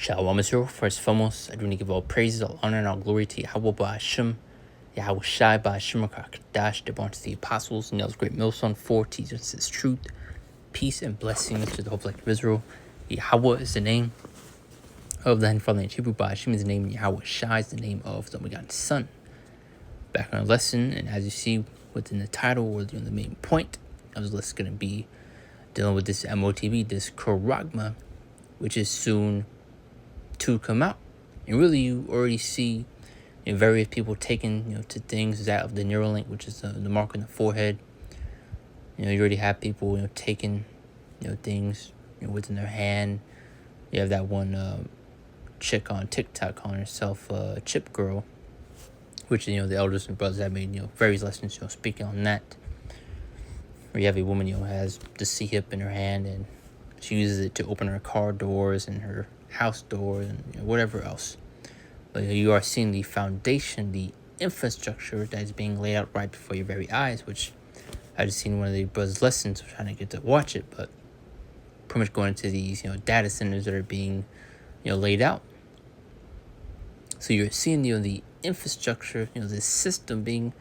Shalom Israel. First and foremost, I do want to give all praises, all honor, and all glory to Yahweh Ba'Hashem, Yahweh Shai Ba'Hashem HaKadash, that belongs to the apostles, and those great millstone for teachers his truth, peace, and blessings to the whole collective of Israel. Yahweh is the name of the Father in Hebrew. Ba'Hashem is the name. Yahweh Shai is the name of the begotten Son. Back on our lesson, and as you see within the title or the main point of this lesson, going to be dealing with this M.O.T.B, this charagma, which is soon to come out. And really, you already see various people taking to things that of the Neuralink, which is the mark on the forehead. You already have people taking things within their hand. You have that one chick on TikTok calling herself Chip Girl, which the elders and brothers have made various lessons speaking on that. Or you have a woman has the C hip in her hand, and she uses it to open her car doors and her house doors and whatever else. But you are seeing the foundation, the infrastructure that is being laid out right before your very eyes, which I just seen one of the brothers' lessons, trying to get to watch it, but pretty much going into these data centers that are being laid out. So you're seeing the infrastructure, this system being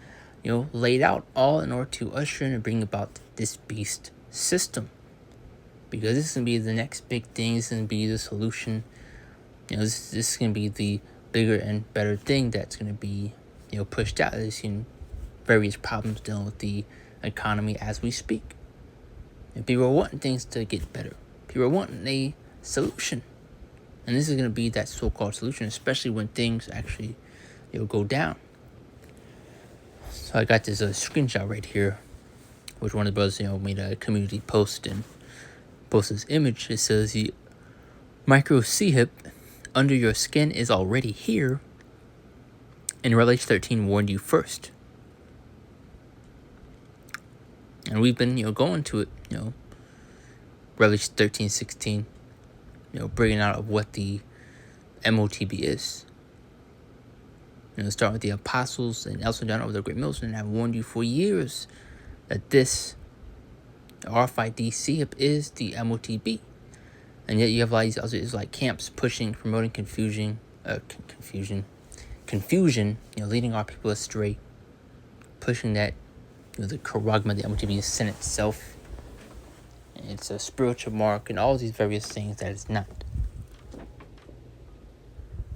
laid out, all in order to usher in and bring about this beast system. Because this is going to be the next big thing. This is going to be the solution. This is going to be the bigger and better thing that's going to be, pushed out. There's various problems dealing with the economy as we speak. And people are wanting things to get better. People are wanting a solution. And this is going to be that so-called solution, especially when things actually, go down. So I got this screenshot right here, which one of the brothers, made a community post and posted this image. It says the micro C-hip under your skin is already here, and Revelation 13 warned you first. And we've been, going to it, Revelation 13:16, bringing out of what the M.O.T.B is. Starting with the apostles and also down over the great millstone, and have warned you for years that this RFID C-hip is the M.O.T.B. And yet you have a lot of these other Israelite camps pushing, promoting confusion, leading our people astray, pushing that the charagma, the M.O.T.B is sin itself. And it's a spiritual mark and all these various things that it's not.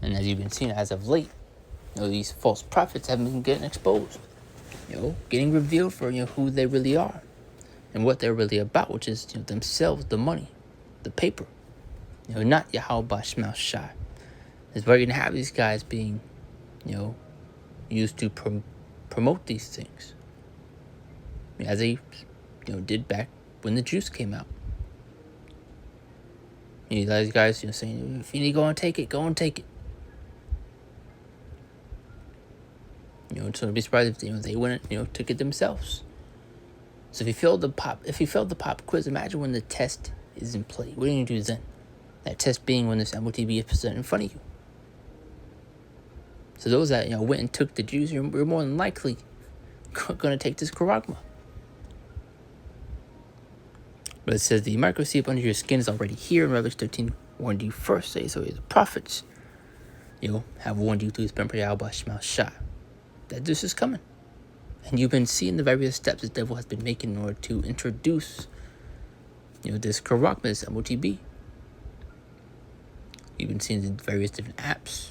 And as you've been seeing as of late, these false prophets have been getting exposed, getting revealed for who they really are and what they're really about, which is themselves, the money, the paper, not Yahweh Shai. Is where you're gonna have these guys being, used to promote these things, as they, did back when the juice came out. These guys, saying if you need to go and take it, go and take it. So I'd be surprised if they wouldn't, took it themselves. So if you failed the pop quiz, imagine when the test is in play. What are you gonna do then? That test being when this M.O.T.B is presented in front of you. So those that went and took the juice, you're more than likely going to take this charagma. But it says the microchip under your skin is already here. In Revelation 13 warned you first. So the prophets, have warned you through his Emperor Yahweh Shai that this is coming. And you've been seeing the various steps the devil has been making in order to introduce, this charagma, this M.O.T.B. You've been seeing the various different apps,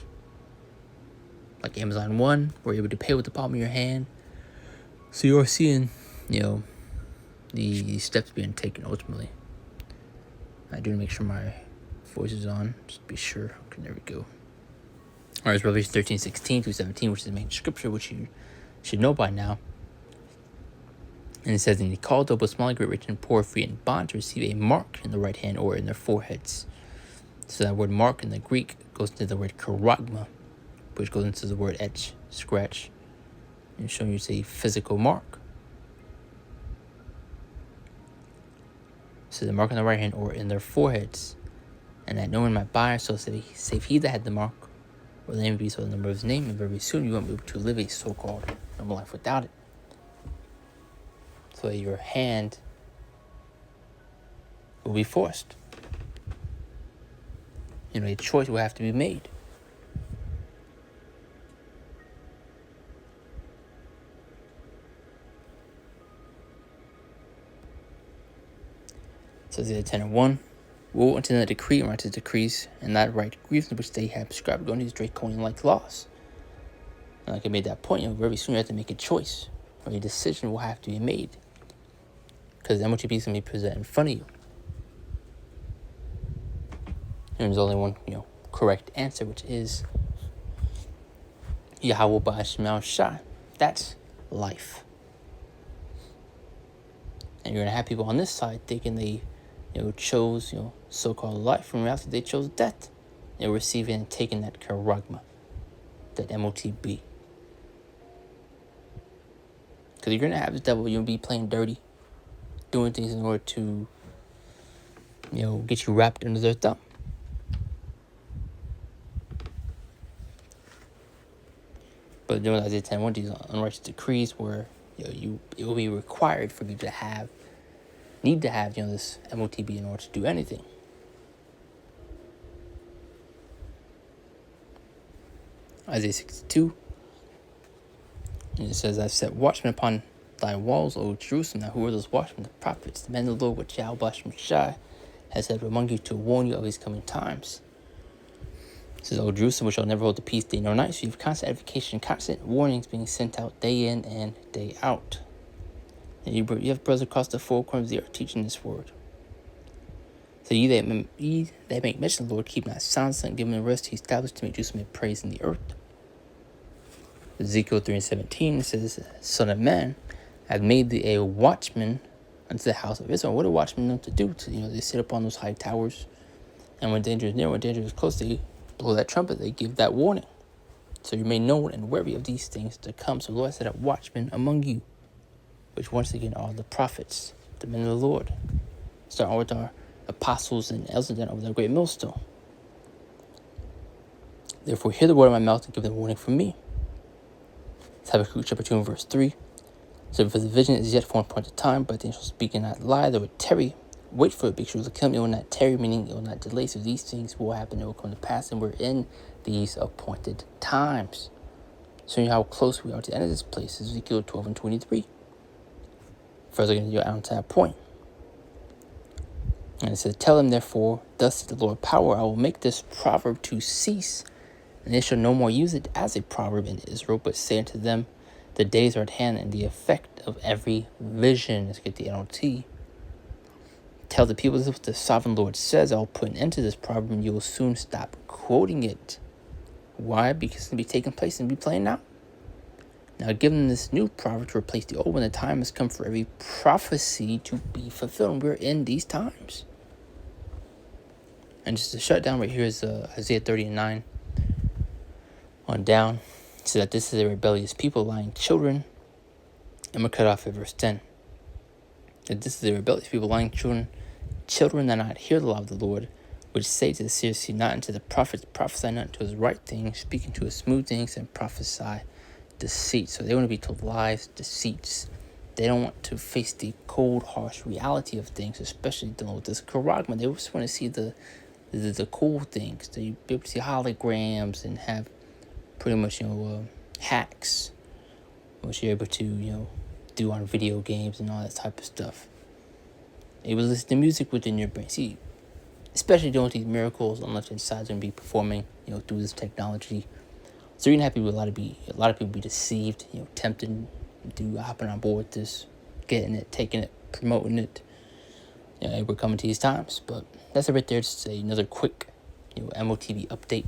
like Amazon One, where you're able to pay with the palm of your hand. So you're seeing, the steps being taken ultimately. I do make sure my voice is on, just to be sure. Okay, there we go. All right, it's Revelation 13:16 through 17, which is the main scripture, which you should know by now. And it says, and he called up a small, great, rich, and poor, free, and bond to receive a mark in the right hand or in their foreheads. So that word mark in the Greek goes into the word charagma, which goes into the word etch, scratch, and showing you a physical mark. So the mark on the right hand or in their foreheads, and that no one might buy or sell save he that had the mark, or the name be so the number of his name, and very soon you won't be able to live a so-called normal life without it. So your hand will be forced. a choice will have to be made. So Isaiah 10:1. Woe unto the decree and righteous decrees, and that right grievance which they have prescribed on these draconian-like laws. And like I made that point, very soon you have to make a choice, or a decision will have to be made, because M.O.T.B is going to be presented in front of you. And there's only one, correct answer, which is Yahweh Ba'Shem Shai. That's life. And you're going to have people on this side thinking they, chose, so-called life. From reality, they chose death. They're receiving and taking that charagma, that M.O.T.B. Because you're going to have the devil, you'll be playing dirty, doing things in order to, get you wrapped under their thumb. But doing Isaiah 10:1, these unrighteous decrees where it will be required for you to need to have this M.O.T.B in order to do anything. Isaiah 62, and it says, I've set watchmen upon thy walls, O Jerusalem. Now who are those watchmen? The prophets, the men of the Lord, which Yahweh Ba'Shem Shai has said among you to warn you of his coming times. It says, O Jerusalem, which shall never hold the peace day nor night. So you have constant edification, constant warnings being sent out day in and day out. And you have brothers across the four corners of the earth teaching this word. So ye that make mention of the Lord, keep not silence, and give him the rest he established to make Jerusalem a praise in the earth. Ezekiel 3:17 says, Son of man, I have made thee a watchman unto the house of Israel. What do watchmen know to do? They sit upon those high towers, and when danger is near, when danger is close, they blow that trumpet, they give that warning. So you may know and wary of these things to come. So the Lord set up watchmen among you, which once again are the prophets, the men of the Lord, starting with our apostles and elders over the great millstone. Therefore hear the word of my mouth and give them warning from me. Habakkuk chapter 2 and verse 3. So for the vision is yet for an appointed time, but the angel speaking not lie, they would tarry. Wait for it, because it will come, it will not tarry, meaning it will not delay. So these things will happen, it will come to pass, and we're in these appointed times. So you know how close we are to the end of this place. Ezekiel 12:23. Further going to go on to that point. And it says, Tell them therefore, thus saith the Lord power, I will make this proverb to cease, and they shall no more use it as a proverb in Israel, but say unto them, the days are at hand, and the effect of every vision. Let's get the NLT. Tell the people this is what the sovereign Lord says. I'll put an end to this proverb, and you will soon stop quoting it. Why? Because it's going to be taking place and be playing out. Now give them this new proverb to replace the old one. The time has come for every prophecy to be fulfilled. And we're in these times. And just to shut down right here is Isaiah 30:9 on down. So that this is a rebellious people, lying children. And we're cut off at verse 10. That this is a rebellious people, lying children that not hear the law of the Lord, which say to the seer, see not, unto the prophets, prophesy not to his right things, speaking to his smooth things, and prophesy deceit. So they want to be told lies, deceits. They don't want to face the cold, harsh reality of things, especially dealing with this charagma. They just want to see the cool things. They be able to see holograms and have pretty much hacks, which you're able to do on video games and all that type of stuff. Able to listen to music within your brain. See, especially doing these miracles, unless inside going to be performing through this technology. So you're gonna have people, a lot of people be deceived, tempted to hopping on board with this, getting it, taking it, promoting it. We're coming to these times, but that's it right there. Just another quick, M.O.T.B update.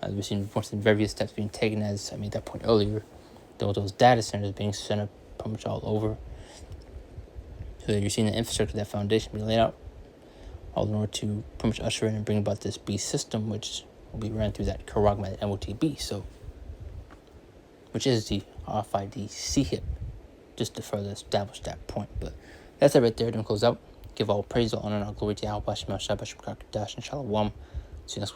As we've seen various steps being taken, as I made that point earlier. Those data centers being set up pretty much all over. So you're seeing the infrastructure, that foundation being laid out, all in order to pretty much usher in and bring about this beast system, which will be ran through that charagma, that M.O.T.B. So, which is the RFID CHIP, just to further establish that point. But that's it right there. Don't close out. Give all praise, all honor, and all glory to Yahweh Ba'Shem Shai, Ba'Shem Dash, and Shalom. See you next week.